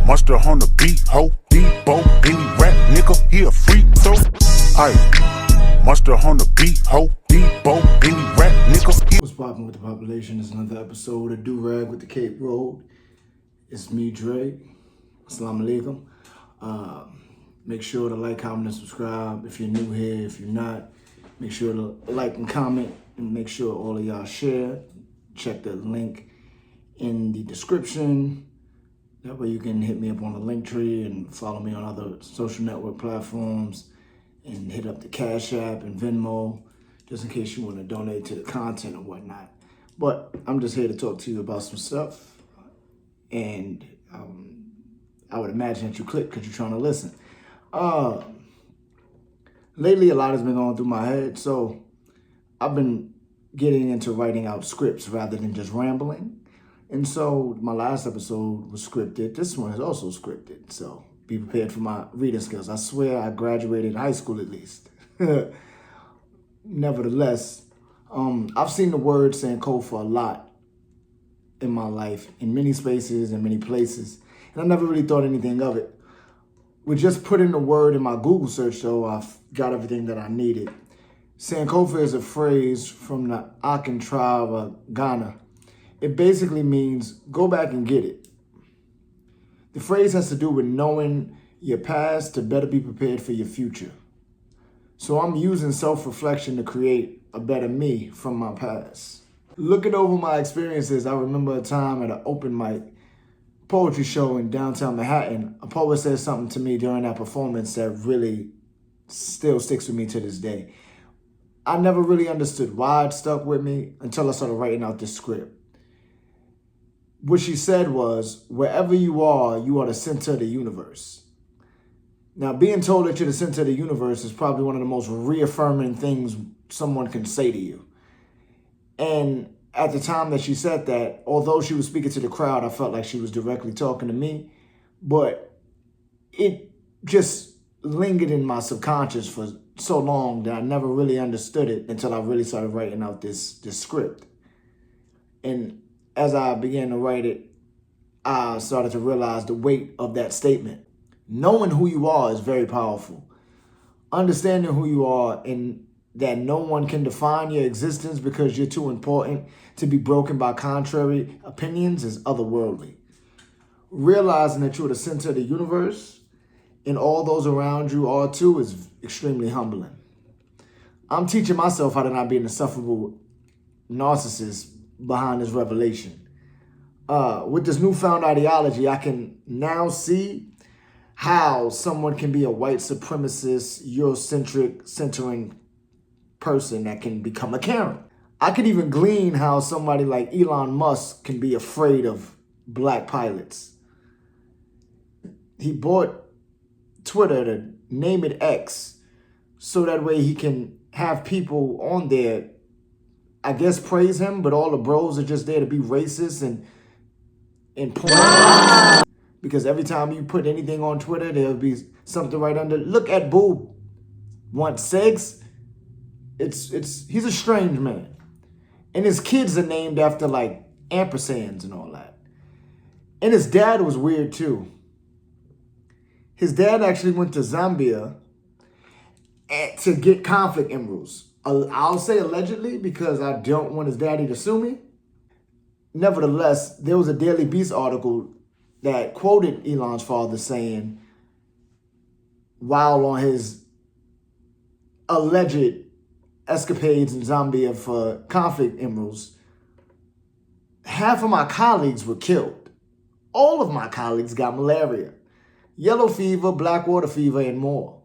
Monster on the beat, ho, Debo, any rap nigga, he a freak, so aye. Monster on the beat, ho, Debo, any rap nigga. What's poppin' with the population? It's another episode of Do Rag with the Cape Road. It's me, Dre. Assalamu alaikum. Make sure to like, comment, and subscribe if you're new here. If you're not, make sure to like and comment, and make sure all of y'all share. Check the link in the description. That way you can hit me up on the link tree and follow me on other social network platforms and hit up the Cash App and Venmo, just in case you want to donate to the content or whatnot. But I'm just here to talk to you about some stuff. And I would imagine that you click because you're trying to listen. Lately, a lot has been going through my head. So I've been getting into writing out scripts rather than just rambling. And so my last episode was scripted. This one is also scripted. So be prepared for my reading skills. I swear I graduated high school at least. Nevertheless, I've seen the word Sankofa a lot in my life, in many spaces and many places. And I never really thought anything of it. With just putting the word in my Google search, though, I've got everything that I needed. Sankofa is a phrase from the Akan tribe of Ghana. It basically means go back and get it. The phrase has to do with knowing your past to better be prepared for your future. So I'm using self-reflection to create a better me from my past. Looking over my experiences, I remember a time at an open mic poetry show in downtown Manhattan. A poet said something to me during that performance that really still sticks with me to this day. I never really understood why it stuck with me until I started writing out this script. What she said was, wherever you are the center of the universe. Now, being told that you're the center of the universe is probably one of the most reaffirming things someone can say to you. And at the time that she said that, although she was speaking to the crowd, I felt like she was directly talking to me. But it just lingered in my subconscious for so long that I never really understood it until I really started writing out this script. And as I began to write it, I started to realize the weight of that statement. Knowing who you are is very powerful. Understanding who you are and that no one can define your existence because you're too important to be broken by contrary opinions is otherworldly. Realizing that you're the center of the universe and all those around you are too is extremely humbling. I'm teaching myself how to not be an insufferable narcissist behind this revelation. With this newfound ideology, I can now see how someone can be a white supremacist, Eurocentric, centering person that can become a Karen. I could even glean how somebody like Elon Musk can be afraid of black pilots. He bought Twitter to name it X so that way he can have people on there, I guess, praise him, but all the bros are just there to be racist and porn. Wow. Because every time you put anything on Twitter, there'll be something right under. Look at Boob. Want sex? He's a strange man. And his kids are named after like ampersands and all that. And his dad was weird too. His dad actually went to Zambia to get conflict emeralds. I'll say allegedly because I don't want his daddy to sue me. Nevertheless, there was a Daily Beast article that quoted Elon's father saying, while on his alleged escapades in Zambia for conflict emeralds, half of my colleagues were killed. All of my colleagues got malaria, yellow fever, black water fever, and more.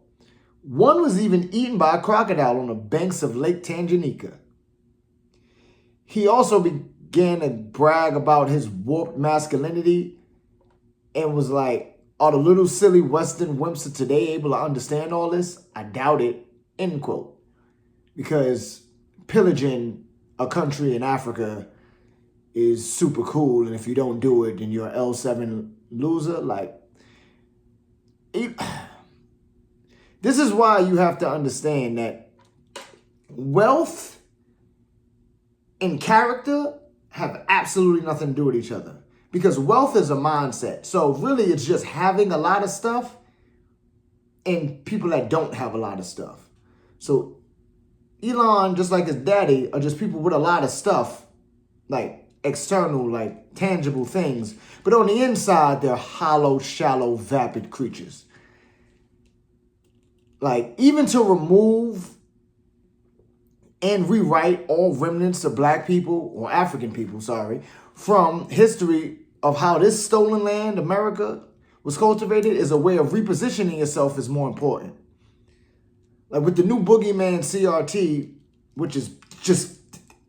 One was even eaten by a crocodile on the banks of Lake Tanganyika. He also began to brag about his warped masculinity and was like, are the little silly Western wimps of today able to understand all this? I doubt it, end quote. Because pillaging a country in Africa is super cool, and if you don't do it, then you're an L7 loser. This is why you have to understand that wealth and character have absolutely nothing to do with each other. Because wealth is a mindset. So really it's just having a lot of stuff and people that don't have a lot of stuff. So Elon, just like his daddy, are just people with a lot of stuff, like external, like tangible things. But on the inside, they're hollow, shallow, vapid creatures. Like, even to remove and rewrite all remnants of black people, or African people, sorry, from history of how this stolen land, America, was cultivated is a way of repositioning yourself is more important. Like with the new boogeyman CRT, which is just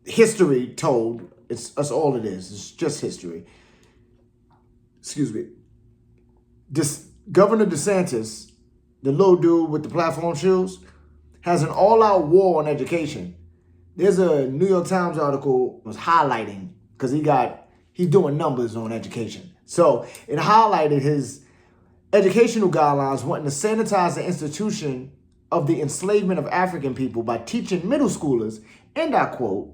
history told, that's all it is. It's just history. Excuse me. Governor DeSantis, the little dude with the platform shoes, has an all-out war on education. There's a New York Times article was highlighting because he's doing numbers on education. So it highlighted his educational guidelines wanting to sanitize the institution of the enslavement of African people by teaching middle schoolers, and I quote,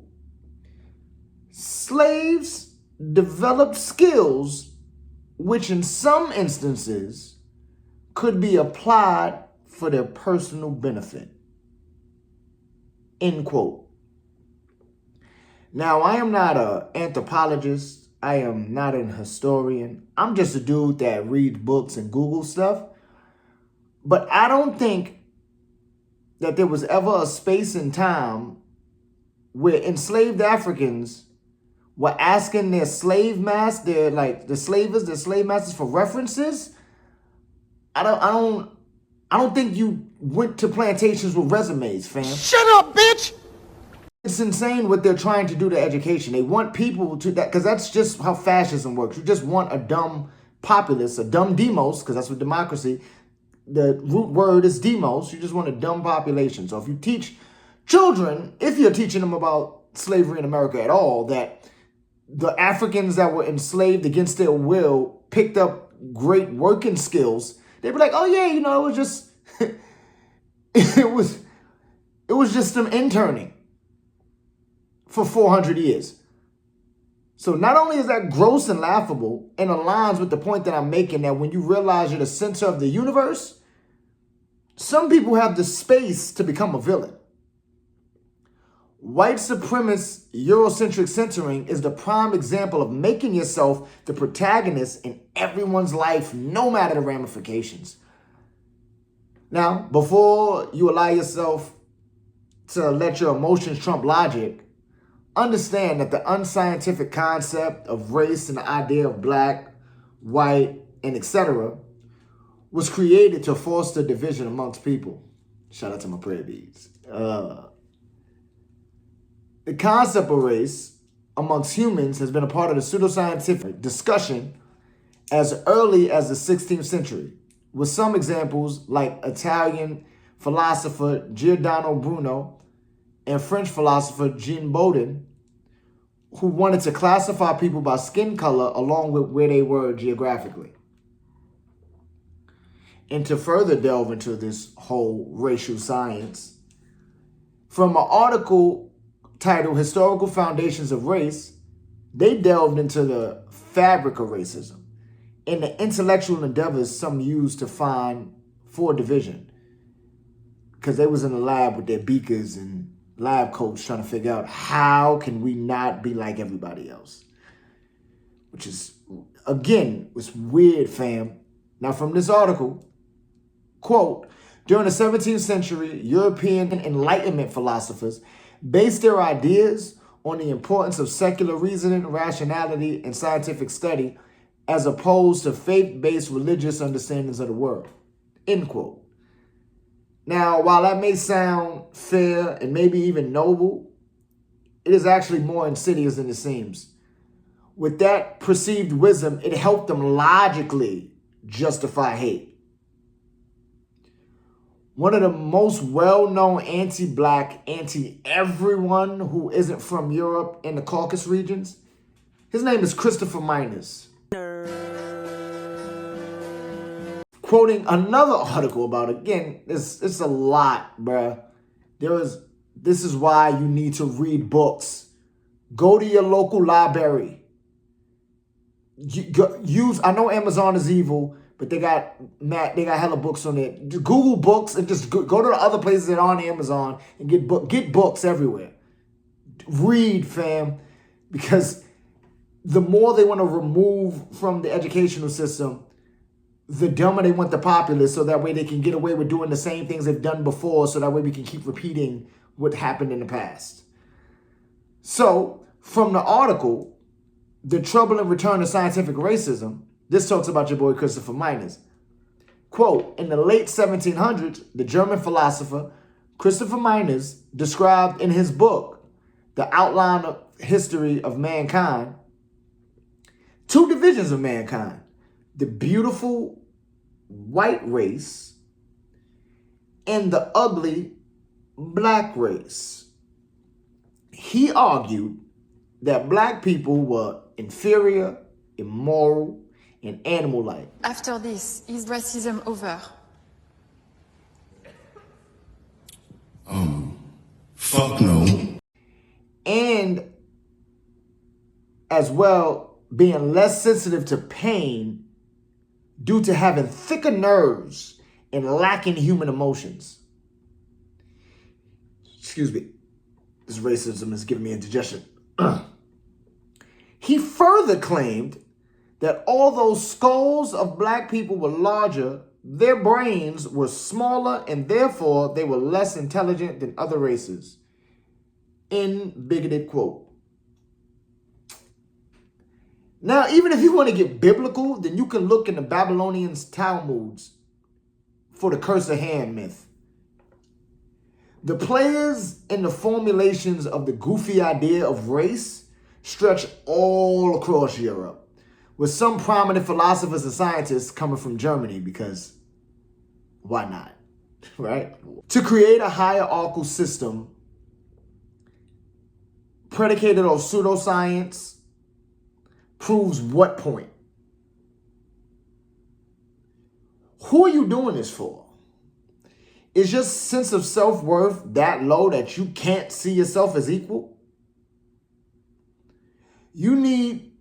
slaves developed skills which in some instances could be applied for their personal benefit, end quote. Now, I am not an anthropologist. I am not an historian. I'm just a dude that reads books and Google stuff. But I don't think that there was ever a space in time where enslaved Africans were asking their slave masters, their slave masters for references. I don't think you went to plantations with resumes, fam. Shut up, bitch! It's insane what they're trying to do to education. They want people to that, because that's just how fascism works. You just want a dumb populace, a dumb demos, because that's what democracy, the root word is demos. You just want a dumb population. So if you teach children, if you're teaching them about slavery in America at all, that the Africans that were enslaved against their will picked up great working skills, they'd be like, oh yeah, it was just, it was just them interning for 400 years. So not only is that gross and laughable and aligns with the point that I'm making, that when you realize you're the center of the universe, some people have the space to become a villain. White supremacist Eurocentric centering is the prime example of making yourself the protagonist in everyone's life, no matter the ramifications. Now, before you allow yourself to let your emotions trump logic, understand that the unscientific concept of race and the idea of black, white, and etc. was created to foster division amongst people. Shout out to my prayer beads. The concept of race amongst humans has been a part of the pseudoscientific discussion as early as the 16th century, with some examples like Italian philosopher Giordano Bruno and French philosopher Jean Bodin, who wanted to classify people by skin color along with where they were geographically. And to further delve into this whole racial science, from an article titled Historical Foundations of Race, they delved into the fabric of racism and the intellectual endeavors some used to find for division. Because they was in the lab with their beakers and lab coats trying to figure out how can we not be like everybody else. Which is, again, was weird, fam. Now from this article, quote, during the 17th century, European Enlightenment philosophers based their ideas on the importance of secular reasoning, rationality, and scientific study as opposed to faith-based religious understandings of the world, end quote. Now, while that may sound fair and maybe even noble, it is actually more insidious than it seems. With that perceived wisdom, it helped them logically justify hate. One of the most well-known anti-black, anti-everyone who isn't from Europe and the Caucasus regions, his name is Christopher Minus. Quoting another article about, again, it's a lot, bruh. This is why you need to read books. Go to your local library. use. I know Amazon is evil, but they got hella books on it. Just Google books and just go to the other places that aren't Amazon and get books everywhere. Read, fam, because the more they want to remove from the educational system, the dumber they want the populace, so that way they can get away with doing the same things they've done before, so that way we can keep repeating what happened in the past. So, from the article, The Trouble and Return of Scientific Racism, this talks about your boy Christopher Meiners. Quote, in the late 1700s, the German philosopher Christopher Meiners described in his book, The Outline of History of Mankind, two divisions of mankind: the beautiful white race and the ugly black race. He argued that black people were inferior, immoral, and animal-like. After this, is racism over? Fuck no. And as well, being less sensitive to pain due to having thicker nerves and lacking human emotions. Excuse me. This racism is giving me indigestion. He further claimed that although skulls of black people were larger, their brains were smaller and therefore they were less intelligent than other races. In bigoted quote. Now, even if you want to get biblical, then you can look in the Babylonians' Talmuds for the curse of Ham myth. The players in the formulations of the goofy idea of race stretch all across Europe, with some prominent philosophers and scientists coming from Germany, because why not, right? To create a hierarchical system predicated on pseudoscience proves what point? Who are you doing this for? Is your sense of self-worth that low that you can't see yourself as equal? You need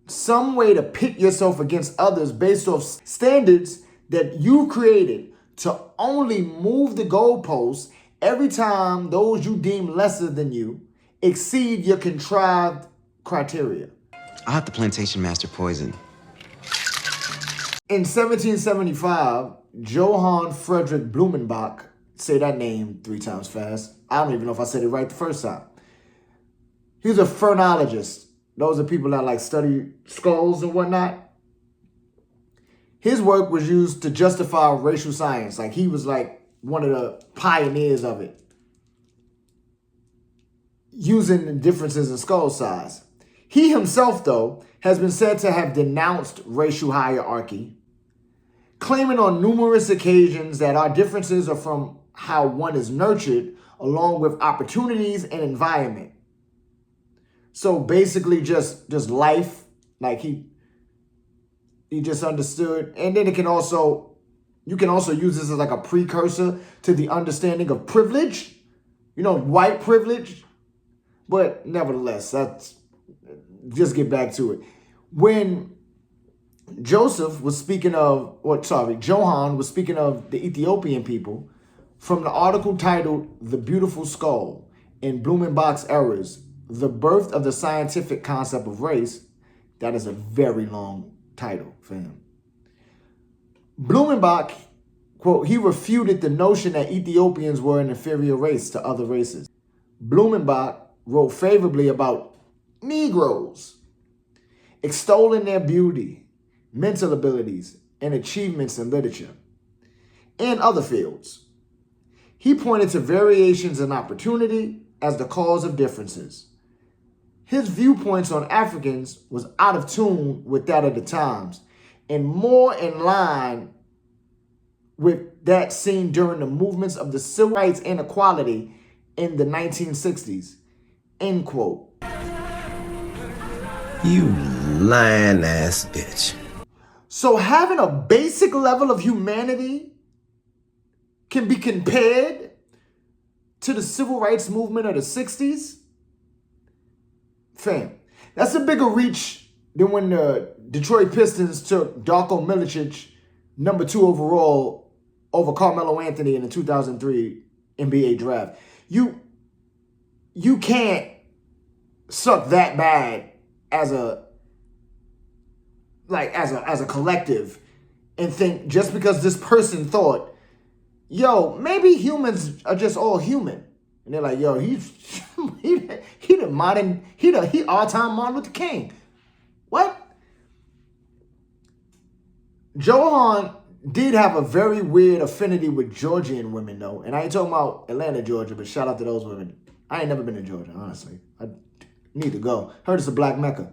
some way to pit yourself against others based off standards that you created to only move the goalposts every time those you deem lesser than you exceed your contrived criteria. I'll have the plantation master poisoned. In 1775, Johann Friedrich Blumenbach, say that name 3 times fast. I don't even know if I said it right the first time. He was a phrenologist. Those are people that like study skulls and whatnot. His work was used to justify racial science. Like, he was like one of the pioneers of it, using the differences in skull size. He himself, though, has been said to have denounced racial hierarchy, claiming on numerous occasions that our differences are from how one is nurtured, along with opportunities and environment. So basically just life, like he just understood. And then you can also use this as like a precursor to the understanding of privilege, white privilege. But nevertheless, just get back to it. When Johann was speaking of the Ethiopian people, from the article titled The Beautiful Skull in Blumenbach's Errors, The Birth of the Scientific Concept of Race, that is a very long title for him. Blumenbach, quote, he refuted the notion that Ethiopians were an inferior race to other races. Blumenbach wrote favorably about Negroes, extolling their beauty, mental abilities, and achievements in literature and other fields. He pointed to variations in opportunity as the cause of differences. His viewpoints on Africans was out of tune with that of the times and more in line with that seen during the movements of the civil rights and equality in the 1960s, end quote. You lying ass bitch. So having a basic level of humanity can be compared to the civil rights movement of the 60s? Fam, that's a bigger reach Then when the Detroit Pistons took Darko Milicic, number 2 overall, over Carmelo Anthony in the 2003 NBA draft, you can't suck that bad as a collective and think just because this person thought, yo, maybe humans are just all human. And they're like, yo, he all-time Martin Luther King. What? Johan did have a very weird affinity with Georgian women, though. And I ain't talking about Atlanta, Georgia, but shout out to those women. I ain't never been to Georgia, honestly. I need to go. Heard it's a black Mecca.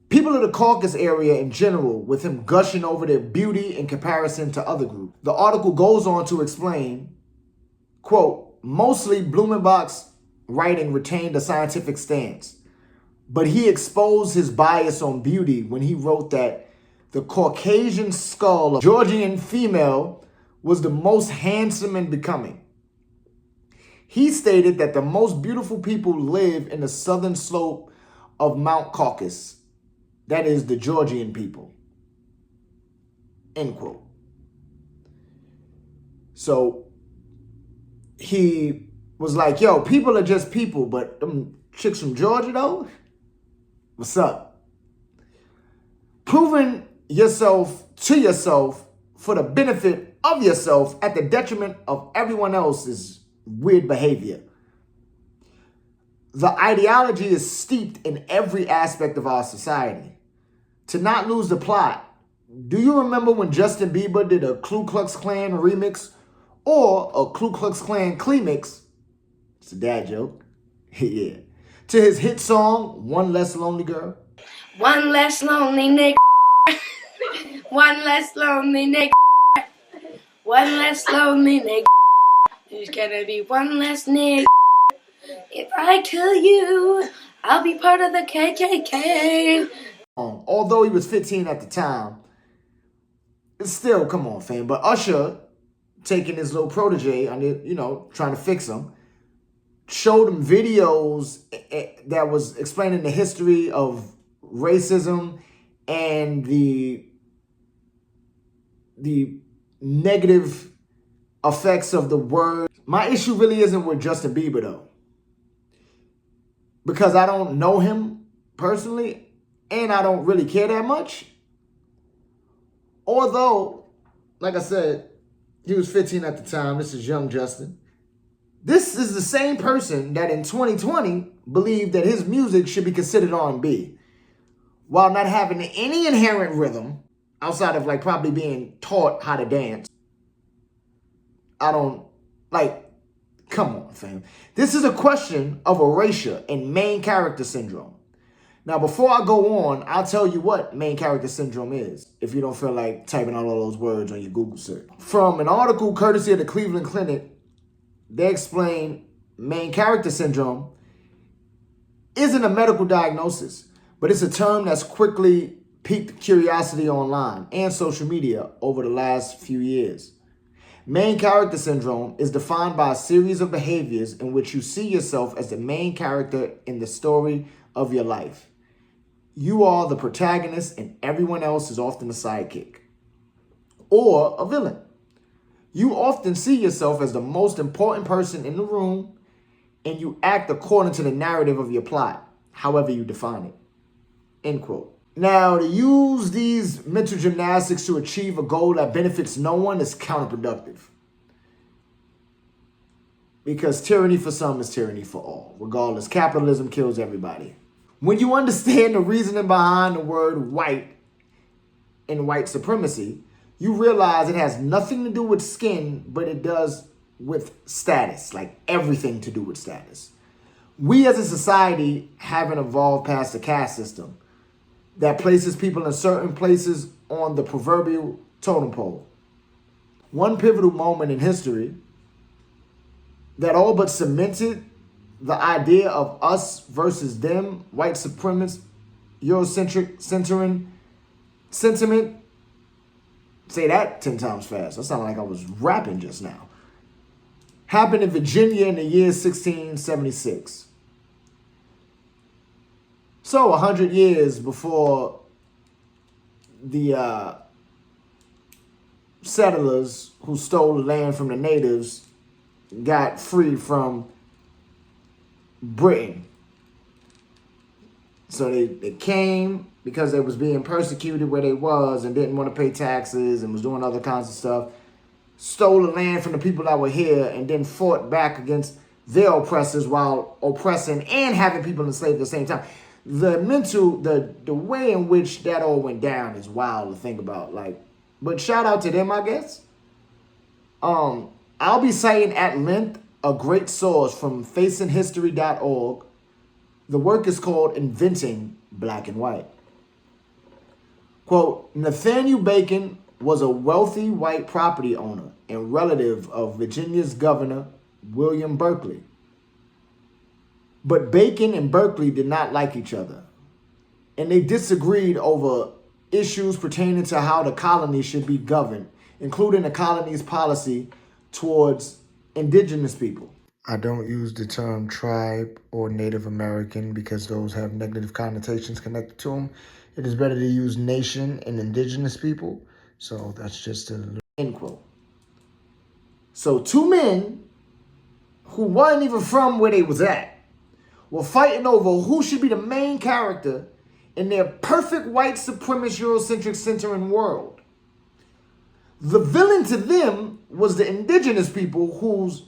People of the Caucasus area in general, with him gushing over their beauty in comparison to other groups. The article goes on to explain, quote, mostly Blumenbach's writing retained a scientific stance, but he exposed his bias on beauty when he wrote that the Caucasian skull of a Georgian female was the most handsome and becoming. He stated that the most beautiful people live in the southern slope of Mount Caucasus. That is the Georgian people. End quote. So he was like, yo, people are just people, but them chicks from Georgia, though, what's up? Proving yourself to yourself for the benefit of yourself at the detriment of everyone else is weird behavior. The ideology is steeped in every aspect of our society. To not lose the plot, do you remember when Justin Bieber did a Ku Klux Klan remix or a Ku Klux Klan Clemix? It's a dad joke. Yeah. To his hit song, One Less Lonely Girl. One less lonely nigga. One less lonely nigga. One less lonely nigga. There's gonna be one less nigga. If I kill you, I'll be part of the KKK. Although he was 15 at the time, it's still, come on, fam. But Usher, taking his little protege, trying to fix him, showed him videos that was explaining the history of racism and the negative effects of the word. My issue really isn't with Justin Bieber, though, because I don't know him personally and I don't really care that much. Although, like I said, he was 15 at the time. This is young Justin. This is the same person that in 2020 believed that his music should be considered R&B, while not having any inherent rhythm outside of probably being taught how to dance. Come on, fam. This is a question of erasure and main character syndrome. Now, before I go on, I'll tell you what main character syndrome is, if you don't feel like typing out all those words on your Google search. From an article courtesy of the Cleveland Clinic, they explain main character syndrome isn't a medical diagnosis, but it's a term that's quickly piqued curiosity online and social media over the last few years. Main character syndrome is defined by a series of behaviors in which you see yourself as the main character in the story of your life. You are the protagonist and everyone else is often a sidekick or a villain. You often see yourself as the most important person in the room and you act according to the narrative of your plot, however you define it. End quote. Now, to use these mental gymnastics to achieve a goal that benefits no one is counterproductive. Because tyranny for some is tyranny for all. Regardless, capitalism kills everybody. When you understand the reasoning behind the word white and white supremacy, you realize it has nothing to do with skin, but it does with status, like everything to do with status. We as a society haven't evolved past the caste system that places people in certain places on the proverbial totem pole. One pivotal moment in history that all but cemented the idea of us versus them, white supremacist, Eurocentric centering sentiment. Say that 10 times fast. That sounded like I was rapping just now. Happened in Virginia in the year 1676. So 100 years before the settlers who stole the land from the natives got free from Britain. So they came because they was being persecuted where they was and didn't want to pay taxes and was doing other kinds of stuff. Stole the land from the people that were here and then fought back against their oppressors while oppressing and having people enslaved at the same time. The way in which that all went down is wild to think about. But shout out to them, I guess. I'll be citing at length a great source from facinghistory.org. The work is called Inventing Black and White. Quote, Nathaniel Bacon was a wealthy white property owner and relative of Virginia's governor, William Berkeley. But Bacon and Berkeley did not like each other, and they disagreed over issues pertaining to how the colony should be governed, including the colony's policy towards indigenous people. I don't use the term tribe or Native American because those have negative connotations connected to them. It is better to use nation and indigenous people. So that's just a end quote. So two men who weren't even from where they was at were fighting over who should be the main character in their perfect white supremacist Eurocentric centering world. The villain to them was the indigenous people whose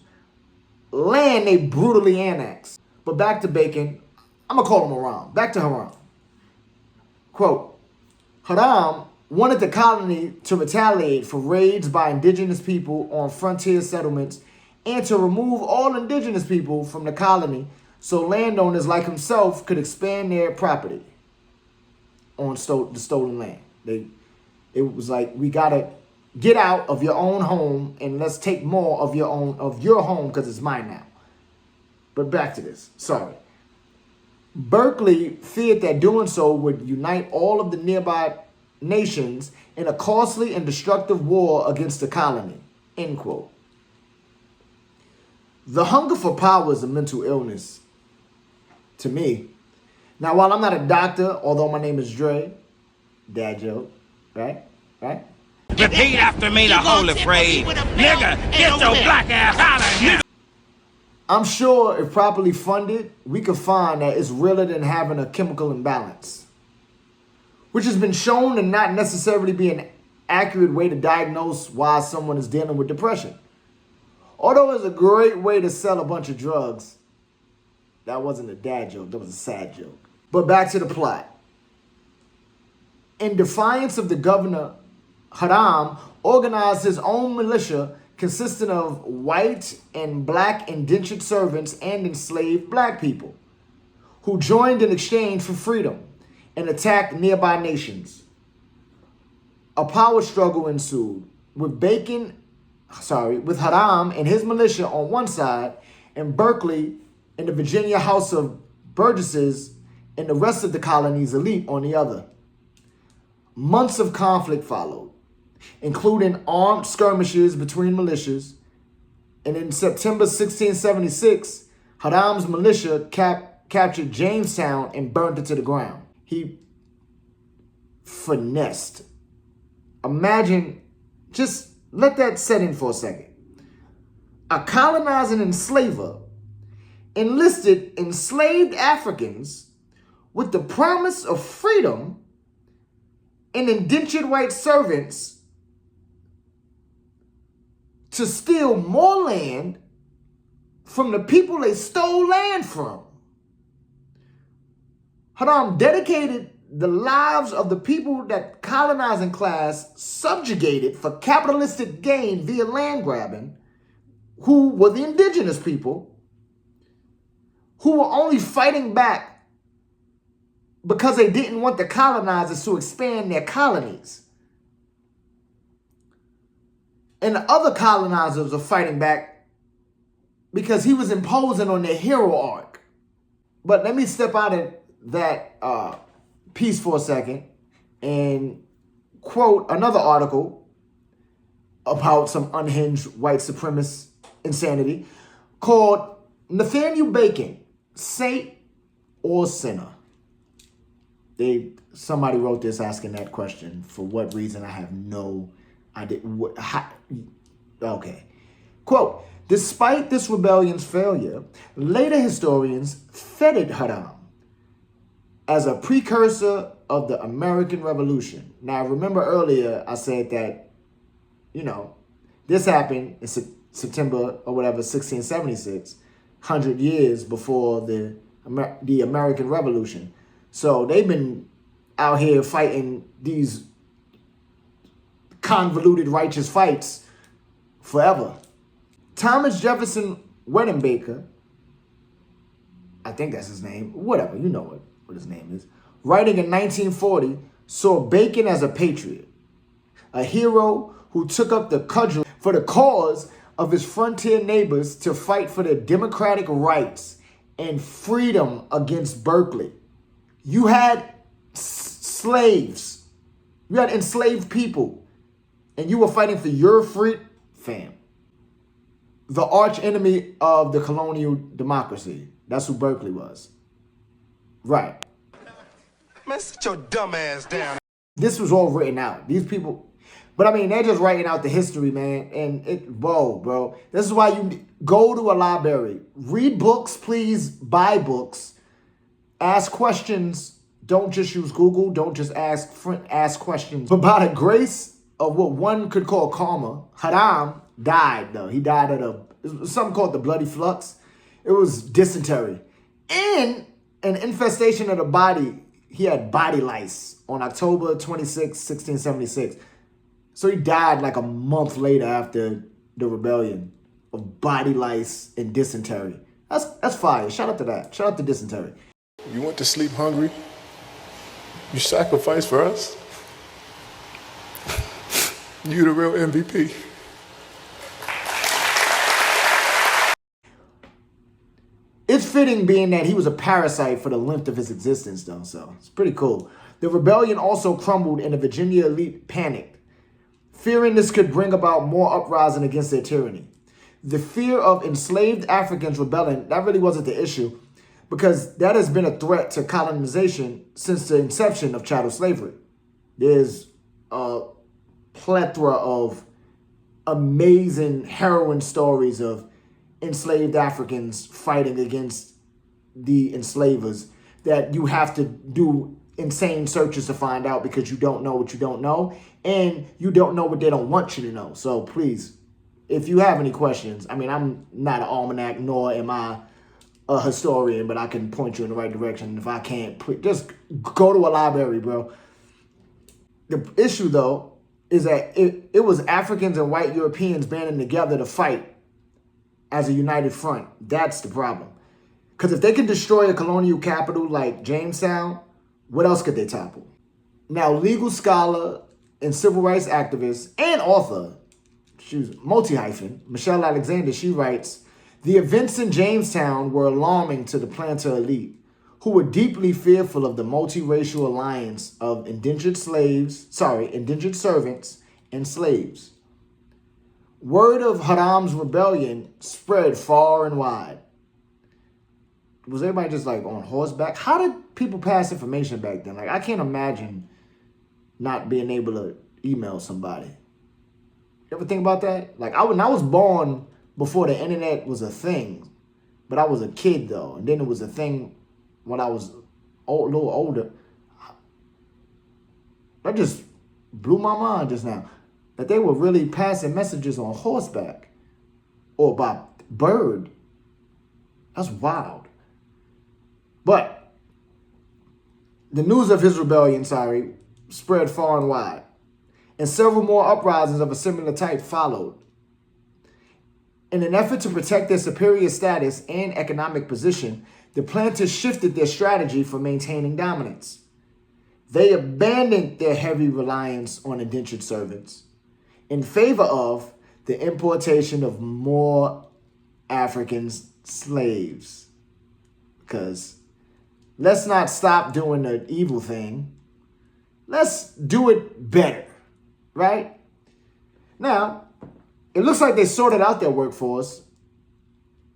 land they brutally annexed. But back to Bacon, I'm going to call him Haram. Back to Haram. Quote, Haram wanted the colony to retaliate for raids by indigenous people on frontier settlements and to remove all indigenous people from the colony so landowners like himself could expand their property on the stolen land. It was like, we got to get out of your own home and let's take more of your home because it's mine now. But back to this. Sorry. Berkeley feared that doing so would unite all of the nearby nations in a costly and destructive war against the colony. End quote. The hunger for power is a mental illness to me. Now, while I'm not a doctor, although my name is Dre, dad joke, right? Repeat after me the holy phrase. Nigga, get your black ass out of here. I'm sure if properly funded, we could find that it's realer than having a chemical imbalance, which has been shown to not necessarily be an accurate way to diagnose why someone is dealing with depression. Although it's a great way to sell a bunch of drugs. That wasn't a dad joke, that was a sad joke. But back to the plot. In defiance of the governor, Haram organized his own militia consisting of white and black indentured servants and enslaved black people who joined in exchange for freedom and attacked nearby nations. A power struggle ensued with Haram and his militia on one side and Berkeley and the Virginia House of Burgesses and the rest of the colony's elite on the other. Months of conflict followed, including armed skirmishes between militias, and in September 1676, Haram's militia captured Jamestown and burned it to the ground. He finessed. Imagine, just let that set in for a second. A colonizing enslaver enlisted enslaved Africans with the promise of freedom and indentured white servants to steal more land from the people they stole land from. Haram dedicated the lives of the people that colonizing class subjugated for capitalistic gain via land grabbing, who were the indigenous people, who were only fighting back because they didn't want the colonizers to expand their colonies. And the other colonizers are fighting back because he was imposing on their hero arc. But let me step out of that piece for a second and quote another article about some unhinged white supremacist insanity called Nathaniel Bacon, Saint or Sinner. Somebody wrote this asking that question. For what reason? I have no idea. Okay. Quote, despite this rebellion's failure, later historians feted Haram as a precursor of the American Revolution. Now, remember earlier I said that, this happened in September or whatever, 1676, 100 years before the American Revolution. So they've been out here fighting these convoluted righteous fights forever. Thomas Jefferson Wedenbaker, I think that's his name, whatever, you know what his name is, writing in 1940, saw Bacon as a patriot, a hero who took up the cudgel for the cause of his frontier neighbors to fight for their democratic rights and freedom against Berkeley. You had slaves, you had enslaved people, and you were fighting for your freedom, fam. The arch enemy of the colonial democracy. That's who Berkeley was. Right. Man, sit your dumb ass down. This was all written out. These people, but I mean, they're just writing out the history, man. And bro. This is why you go to a library. Read books, please. Buy books. Ask questions. Don't just use Google. Don't just ask questions. But by the grace of what one could call karma, Haram died, though. He died of something called the bloody flux. It was dysentery. And an infestation of the body. He had body lice on October 26, 1676. So he died like a month later after the rebellion of body lice and dysentery. That's fire. Shout out to that. Shout out to dysentery. You went to sleep hungry. You sacrificed for us. You the real MVP. It's fitting being that he was a parasite for the length of his existence, though, so it's pretty cool. The rebellion also crumbled and the Virginia elite panicked, fearing this could bring about more uprising against their tyranny. The fear of enslaved Africans rebelling, that really wasn't the issue, because that has been a threat to colonization since the inception of chattel slavery. There's a plethora of amazing heroine stories of enslaved Africans fighting against the enslavers that you have to do insane searches to find out because you don't know what you don't know and you don't know what they don't want you to know. So please, if you have any questions, I mean, I'm not an almanac nor am I a historian, but I can point you in the right direction. If I can't, please, just go to a library, bro. The issue, though, is that it was Africans and white Europeans banding together to fight as a united front. That's the problem. Because if they can destroy a colonial capital like Jamestown, what else could they topple? Now, legal scholar and civil rights activist and author, she was multi-hyphen, Michelle Alexander, she writes, the events in Jamestown were alarming to the planter elite, who were deeply fearful of the multiracial alliance of indentured servants and slaves. Word of Haram's rebellion spread far and wide. Was everybody just like on horseback? How did people pass information back then? Like, I can't imagine not being able to email somebody. You ever think about that? Like, I was born before the internet was a thing, but I was a kid though, and then it was a thing when I was a little older. That just blew my mind just now. That they were really passing messages on horseback or by bird. That's wild. But the news of his rebellion, spread far and wide. And several more uprisings of a similar type followed. In an effort to protect their superior status and economic position, the planters shifted their strategy for maintaining dominance. They abandoned their heavy reliance on indentured servants in favor of the importation of more African slaves. Because let's not stop doing the evil thing. Let's do it better, right? Now, it looks like they sorted out their workforce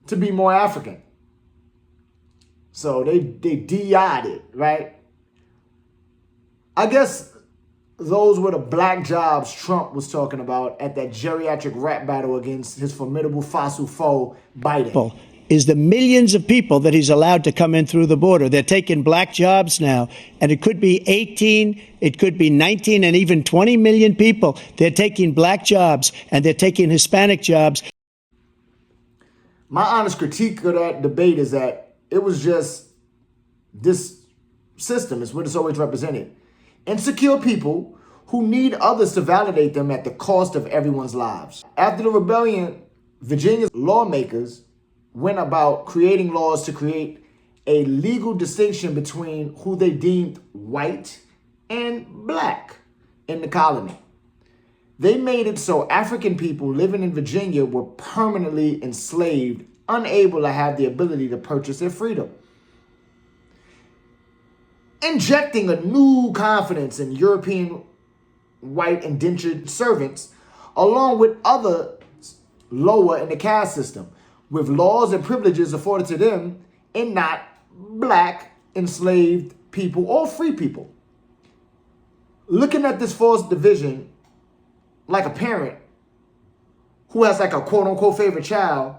to be more African. So they DI'd it, right? I guess those were the black jobs Trump was talking about at that geriatric rap battle against his formidable fossil foe, Biden. Is the millions of people that he's allowed to come in through the border. They're taking black jobs now, and it could be 18, it could be 19, and even 20 million people. They're taking black jobs, and they're taking Hispanic jobs. My honest critique of that debate is that it was just this system is what it's always represented. Insecure people who need others to validate them at the cost of everyone's lives. After the rebellion, Virginia's lawmakers went about creating laws to create a legal distinction between who they deemed white and black in the colony. They made it so African people living in Virginia were permanently enslaved, unable to have the ability to purchase their freedom. Injecting a new confidence in European white indentured servants, along with others lower in the caste system, with laws and privileges afforded to them and not black enslaved people or free people. Looking at this false division like a parent who has like a quote unquote favorite child,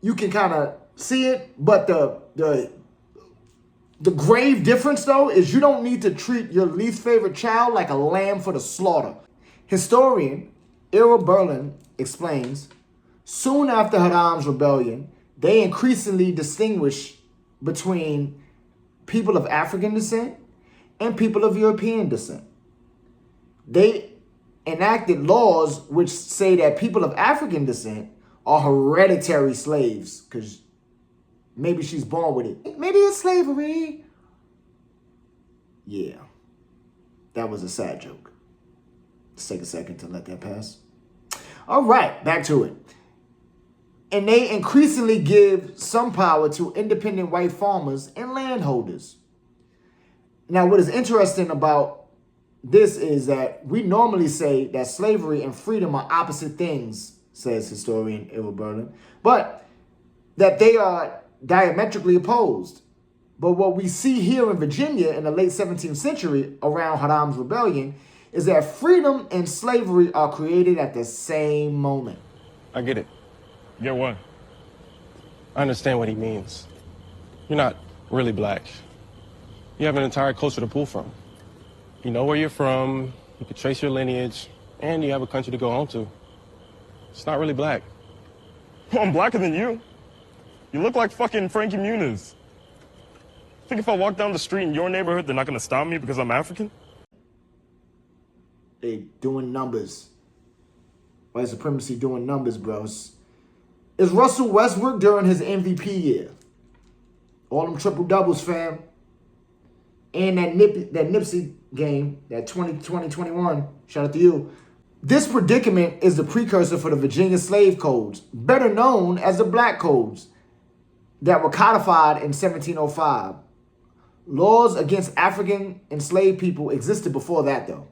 you can kind of see it, but the grave difference, though, is you don't need to treat your least favorite child like a lamb for the slaughter. Historian Ira Berlin explains, soon after Haram's rebellion, they increasingly distinguished between people of African descent and people of European descent. They enacted laws which say that people of African descent are hereditary slaves, because maybe she's born with it. Maybe it's slavery. Yeah, that was a sad joke. Let's take a second to let that pass. All right, back to it. And they increasingly give some power to independent white farmers and landholders. Now, what is interesting about this is that we normally say that slavery and freedom are opposite things, says historian Ira Berlin, but that they are diametrically opposed. But what we see here in Virginia in the late 17th century around Haram's rebellion is that freedom and slavery are created at the same moment. I get it. Get what? I understand what he means. You're not really black. You have an entire culture to pull from. You know where you're from, you can trace your lineage, and you have a country to go home to. It's not really black. Well, I'm blacker than you. You look like fucking Frankie Muniz. Think if I walk down the street in your neighborhood, they're not gonna stop me because I'm African? They doing numbers. White supremacy doing numbers, bros. Is Russell Westbrook during his MVP year? All them triple doubles, fam. And that Nipsey game, that 2021, shout out to you. This predicament is the precursor for the Virginia slave codes, better known as the black codes, that were codified in 1705. Laws against African enslaved people existed before that, though.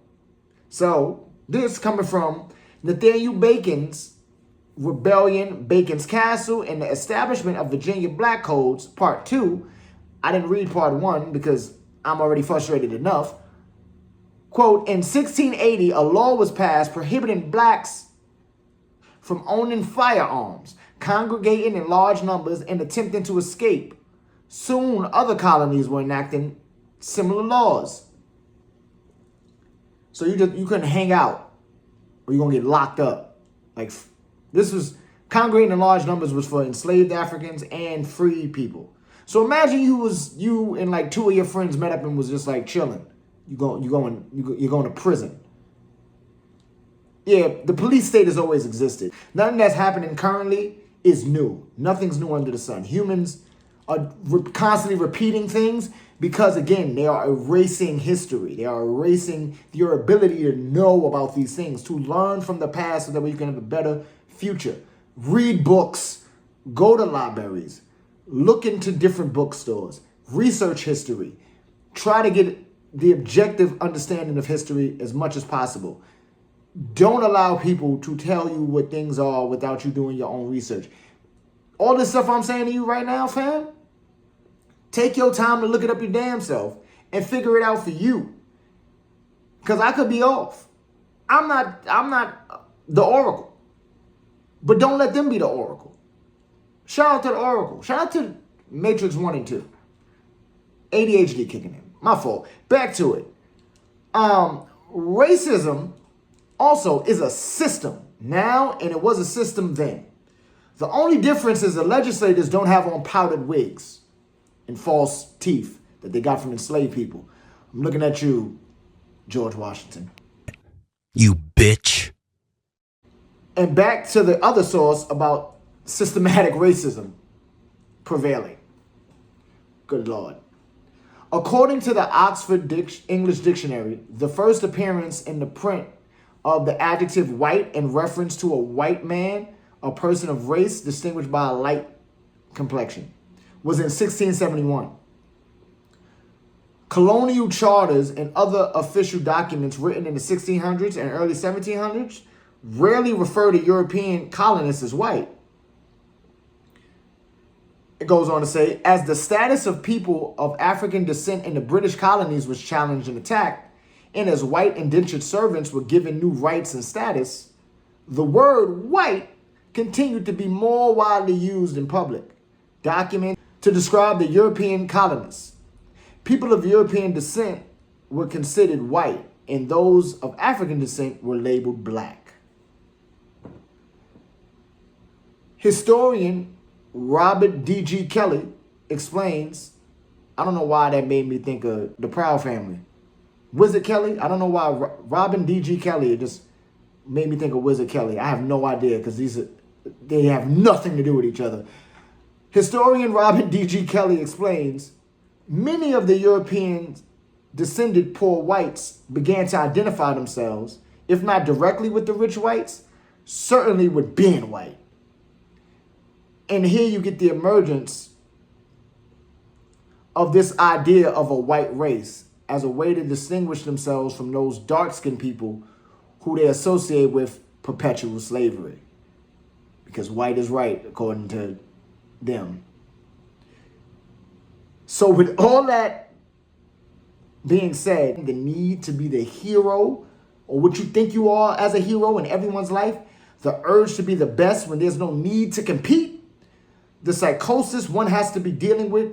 So, this coming from Nathaniel Bacon's Rebellion, Bacon's Castle, and the Establishment of Virginia Black Codes, Part 2. I didn't read Part 1 because I'm already frustrated enough. Quote, in 1680, a law was passed prohibiting blacks from owning firearms, congregating in large numbers, and attempting to escape. Soon, other colonies were enacting similar laws. So you couldn't hang out, or you're gonna get locked up. Like, this was congregating in large numbers was for enslaved Africans and free people. So imagine you and like two of your friends met up and was just like chilling. You're going to prison. Yeah, the police state has always existed. Nothing that's happening currently is new. Nothing's new under the sun. Humans are constantly repeating things because, again, they are erasing history. They are erasing your ability to know about these things, to learn from the past so that you can have a better future. Read books. Go to libraries. Look into different bookstores. Research history. Try to get the objective understanding of history as much as possible. Don't allow people to tell you what things are without you doing your own research. All this stuff I'm saying to you right now, fam, take your time to look it up your damn self and figure it out for you. Because I could be off. I'm not the Oracle. But don't let them be the Oracle. Shout out to the Oracle. Shout out to Matrix 1 and 2. ADHD kicking in. My fault. Back to it. Racism also is a system now, and it was a system then. The only difference is the legislators don't have on powdered wigs and false teeth that they got from enslaved people. I'm looking at you, George Washington. You bitch. And back to the other source about systematic racism prevailing. Good Lord. According to the Oxford English Dictionary, the first appearance in the print of the adjective white in reference to a white man, a person of race distinguished by a light complexion, was in 1671. Colonial charters and other official documents written in the 1600s and early 1700s rarely refer to European colonists as white. It goes on to say, as the status of people of African descent in the British colonies was challenged and attacked, and as white indentured servants were given new rights and status, the word white continued to be more widely used in public documents to describe the European colonists. People of European descent were considered white, and those of African descent were labeled black. Historian Robert D.G. Kelly explains, I don't know why that made me think of the Proud Family. Wizard Kelly? I don't know why Robin D.G. Kelly, it just made me think of Wizard Kelly. I have no idea because they have nothing to do with each other. Historian Robert D.G. Kelly explains, many of the European descended poor whites began to identify themselves, if not directly with the rich whites, certainly with being white. And here you get the emergence of this idea of a white race as a way to distinguish themselves from those dark-skinned people who they associate with perpetual slavery. Because white is right, according to them. So with all that being said, the need to be the hero or what you think you are as a hero in everyone's life, the urge to be the best when there's no need to compete, the psychosis one has to be dealing with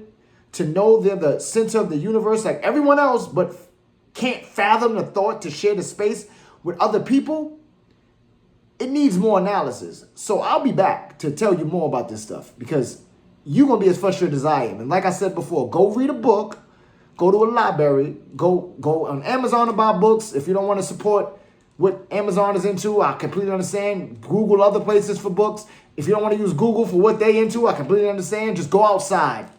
to know they're the center of the universe like everyone else, but can't fathom the thought to share the space with other people, it needs more analysis. So I'll be back to tell you more about this stuff because you're going to be as frustrated as I am. And like I said before, go read a book, go to a library, go on Amazon to buy books. If you don't want to support what Amazon is into, I completely understand. Google other places for books. If you don't want to use Google for what they into, I completely understand. Just go outside.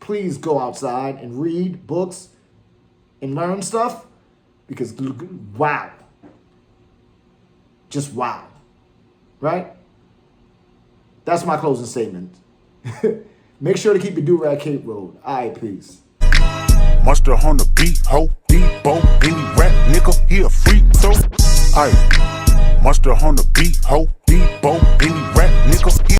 Please go outside and read books and learn stuff because wow. Just wow. Right? That's my closing statement. Make sure to keep your do-rag cape rolled. All right, peace. Mustard on the beat, ho, Debo, any rap nigga, he a freak, so. Aye. Mustard on the beat, ho, Debo, any rap nigga, he